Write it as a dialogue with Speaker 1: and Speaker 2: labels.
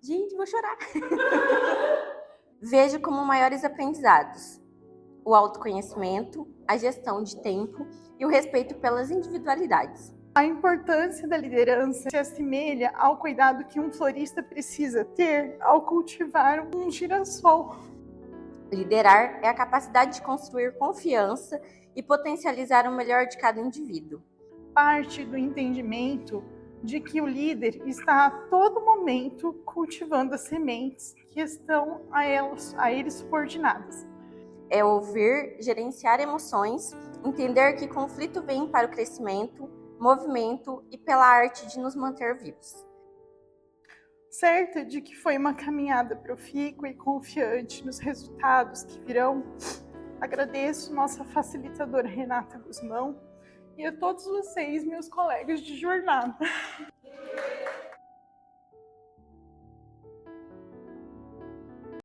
Speaker 1: Gente, vou chorar. Vejo como maiores aprendizados o autoconhecimento, a gestão de tempo e o respeito pelas individualidades.
Speaker 2: A importância da liderança se assemelha ao cuidado que um florista precisa ter ao cultivar um girassol.
Speaker 1: Liderar é a capacidade de construir confiança e potencializar o melhor de cada indivíduo.
Speaker 2: Parte do entendimento de que o líder está a todo momento cultivando as sementes que estão a ele subordinadas.
Speaker 1: É ouvir, gerenciar emoções, entender que conflito vem para o crescimento, movimento e pela arte de nos manter vivos.
Speaker 2: Certa de que foi uma caminhada profícua e confiante nos resultados que virão, agradeço nossa facilitadora Renata Guzmão e a todos vocês, meus colegas de jornada.